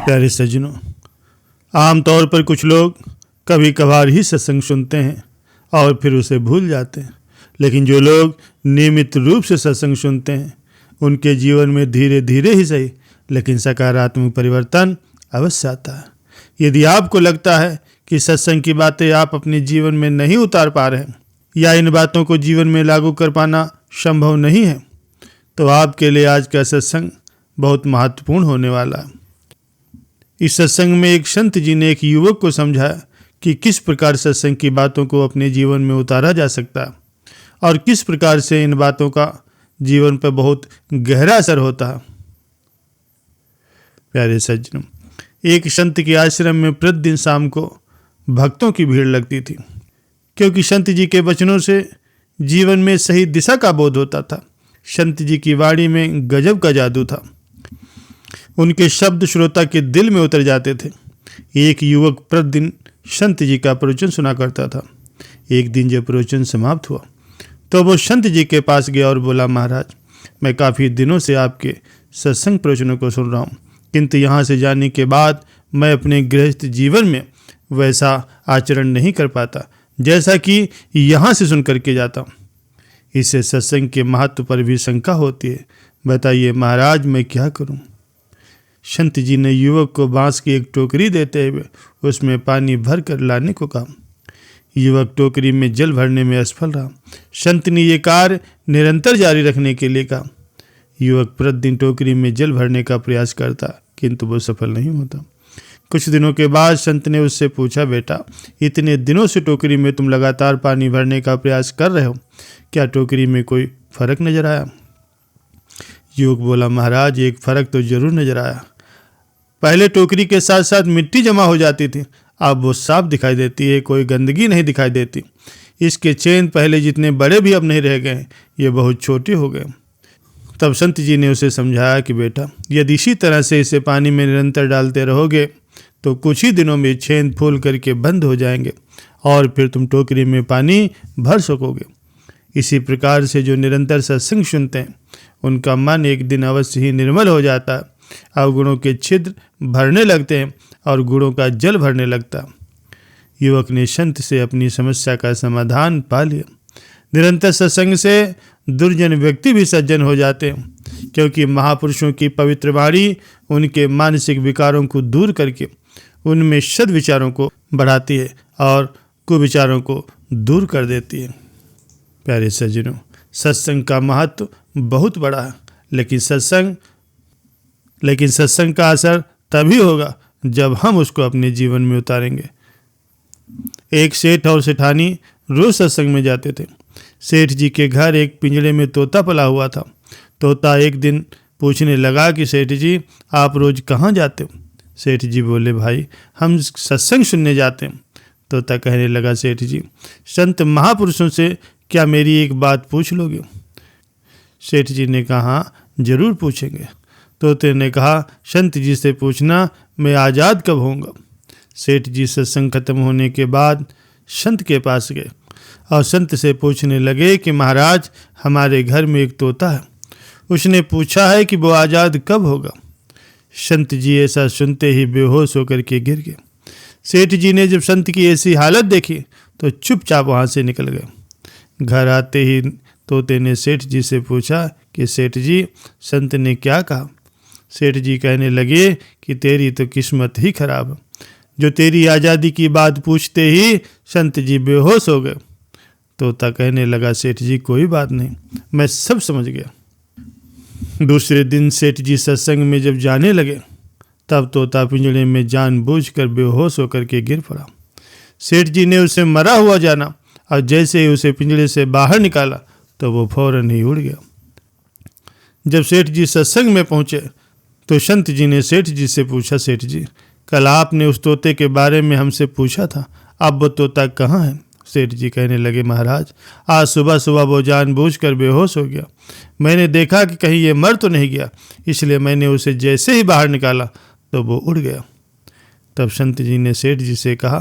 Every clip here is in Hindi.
प्यारे सज्जनों, आमतौर पर कुछ लोग कभी कभार ही सत्संग सुनते हैं और फिर उसे भूल जाते हैं, लेकिन जो लोग नियमित रूप से सत्संग सुनते हैं उनके जीवन में धीरे धीरे ही सही लेकिन सकारात्मक परिवर्तन अवश्य आता है। यदि आपको लगता है कि सत्संग की बातें आप अपने जीवन में नहीं उतार पा रहे हैं या इन बातों को जीवन में लागू कर पाना संभव नहीं है, तो आपके लिए आज का सत्संग बहुत महत्वपूर्ण होने वाला है। इस सत्संग में एक संत जी ने एक युवक को समझाया कि किस प्रकार सत्संग की बातों को अपने जीवन में उतारा जा सकता है और किस प्रकार से इन बातों का जीवन पर बहुत गहरा असर होता है। प्यारे सज्जनों, एक संत के आश्रम में प्रतिदिन शाम को भक्तों की भीड़ लगती थी, क्योंकि संत जी के वचनों से जीवन में सही दिशा का बोध होता था। संत जी की वाणी में गजब का जादू था, उनके शब्द श्रोता के दिल में उतर जाते थे। एक युवक प्रतिदिन संत जी का प्रवचन सुना करता था। एक दिन जब प्रवचन समाप्त हुआ तो वो संत जी के पास गया और बोला, महाराज, मैं काफ़ी दिनों से आपके सत्संग प्रवचनों को सुन रहा हूँ, किंतु यहाँ से जाने के बाद मैं अपने गृहस्थ जीवन में वैसा आचरण नहीं कर पाता जैसा कि यहाँ से सुन करके जाता हूँ। इससे सत्संग के महत्व पर भी शंका होती है। बताइए महाराज, मैं क्या करूँ? संत जी ने युवक को बांस की एक टोकरी देते हुए उसमें पानी भर कर लाने को कहा। युवक टोकरी में जल भरने में असफल रहा। संत ने ये कार्य निरंतर जारी रखने के लिए कहा। युवक प्रतिदिन टोकरी में जल भरने का प्रयास करता, किंतु वो सफल नहीं होता। कुछ दिनों के बाद संत ने उससे पूछा, बेटा, इतने दिनों से टोकरी में तुम लगातार पानी भरने का प्रयास कर रहे हो, क्या टोकरी में कोई फर्क नजर आया? युवक बोला, महाराज, एक फर्क तो जरूर नजर आया। पहले टोकरी के साथ साथ मिट्टी जमा हो जाती थी, अब वो साफ दिखाई देती है, कोई गंदगी नहीं दिखाई देती। इसके चेन पहले जितने बड़े भी अब नहीं रह गए, ये बहुत छोटे हो गए। तब संत जी ने उसे समझाया कि बेटा, यदि इसी तरह से इसे पानी में निरंतर डालते रहोगे तो कुछ ही दिनों में छेद फूल करके बंद हो जाएंगे और फिर तुम टोकरी में पानी भर सकोगे। इसी प्रकार से जो निरंतर सत्संग सुनते हैं उनका मन एक दिन अवश्य ही निर्मल हो जाता है, अवगुणों के छिद्र भरने लगते हैं और गुणों का जल भरने लगता। युवक ने संत से अपनी समस्या का समाधान पा लिया। निरंतर सत्संग से दुर्जन व्यक्ति भी सज्जन हो जाते हैं, क्योंकि महापुरुषों की पवित्र वाणी उनके मानसिक विकारों को दूर करके उनमें सद्विचारों को बढ़ाती है और कुविचारों को दूर कर देती है। प्यारे सज्जनों, सत्संग का महत्व बहुत बड़ा है, लेकिन सत्संग का असर तभी होगा जब हम उसको अपने जीवन में उतारेंगे। एक सेठ और सेठानी रोज सत्संग में जाते थे। सेठ जी के घर एक पिंजरे में तोता पला हुआ था। तोता एक दिन पूछने लगा कि सेठ जी, आप रोज कहाँ जाते हो? सेठ जी बोले, भाई, हम सत्संग सुनने जाते हैं। तोता कहने लगा, सेठ जी, संत महापुरुषों से क्या मेरी एक बात पूछ लोगे? सेठ जी ने कहा, जरूर पूछेंगे। तोते ने कहा, संत जी से पूछना, मैं आज़ाद कब होऊंगा? सेठ जी सत्संग खत्म होने के बाद संत के पास गए और संत से पूछने लगे कि महाराज, हमारे घर में एक तोता है, उसने पूछा है कि वो आज़ाद कब होगा? संत जी ऐसा सुनते ही बेहोश होकर के गिर गए। सेठ जी ने जब संत की ऐसी हालत देखी तो चुपचाप वहाँ से निकल गए। घर आते ही तोते ने सेठ जी से पूछा कि सेठ जी, संत ने क्या कहा? सेठ जी कहने लगे कि तेरी तो किस्मत ही खराब है, जो तेरी आज़ादी की बात पूछते ही संत जी बेहोश हो गए। तोता कहने लगा, सेठ जी, कोई बात नहीं, मैं सब समझ गया। दूसरे दिन सेठ जी सत्संग में जब जाने लगे तब तोता पिंजड़े में जानबूझकर बेहोश होकर के गिर पड़ा। सेठ जी ने उसे मरा हुआ जाना और जैसे ही उसे पिंजड़े से बाहर निकाला तो वो फौरन ही उड़ गया। जब सेठ जी सत्संग में पहुंचे तो संत जी ने सेठ जी से पूछा, सेठ जी, कल आपने उस तोते के बारे में हमसे पूछा था, अब वो तोता कहाँ है? सेठ जी कहने लगे, महाराज, आज सुबह सुबह वो जानबूझकर बेहोश हो गया। मैंने देखा कि कहीं ये मर तो नहीं गया, इसलिए मैंने उसे जैसे ही बाहर निकाला तो वो उड़ गया। तब संत जी ने सेठ जी से कहा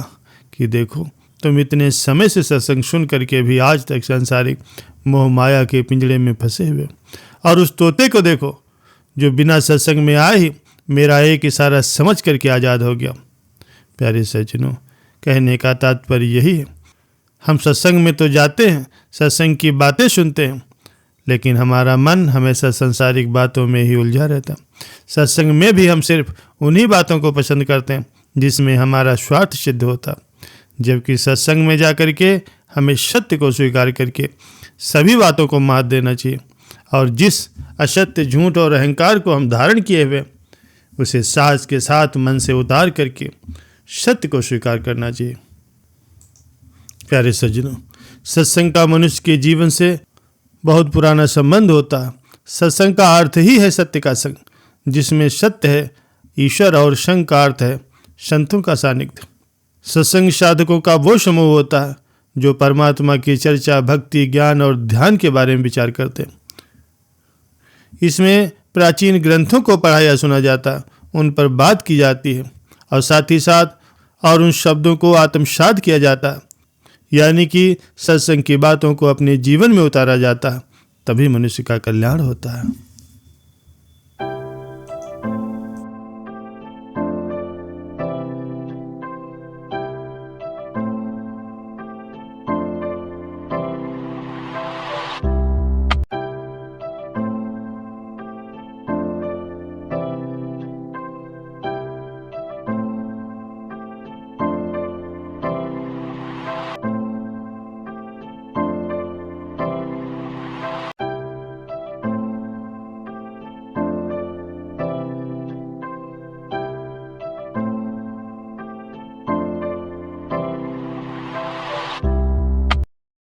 कि देखो, तुम इतने समय से सत्संग सुन करके भी आज तक सांसारिक मोह माया के पिंजड़े में फंसे हुए, और उस तोते को देखो जो बिना सत्संग में आए ही मेरा एक इशारा समझ करके आज़ाद हो गया। प्यारे सज्जनों, कहने का तात्पर्य यही है, हम सत्संग में तो जाते हैं, सत्संग की बातें सुनते हैं, लेकिन हमारा मन हमेशा सांसारिक बातों में ही उलझा रहता है। सत्संग में भी हम सिर्फ उन्हीं बातों को पसंद करते हैं जिसमें हमारा स्वार्थ सिद्ध होता, जबकि सत्संग में जा कर के हमें सत्य को स्वीकार करके सभी बातों को मात देना चाहिए और जिस असत्य, झूठ और अहंकार को हम धारण किए हुए उसे साहस के साथ मन से उतार करके सत्य को स्वीकार करना चाहिए। प्यारे सज्जनों, सत्संग का मनुष्य के जीवन से बहुत पुराना संबंध होता है। सत्संग का अर्थ ही है सत्य का संग, जिसमें सत्य है ईश्वर और संग का अर्थ है संतों का सानिध्य। सत्संग साधकों का वो समूह होता है जो परमात्मा की चर्चा, भक्ति, ज्ञान और ध्यान के बारे में विचार करते हैं। इसमें प्राचीन ग्रंथों को पढ़ा या सुना जाता है, उन पर बात की जाती है और साथ ही साथ और उन शब्दों को आत्मसात किया जाता है, यानी कि सत्संग की बातों को अपने जीवन में उतारा जाता है, तभी मनुष्य का कल्याण होता है।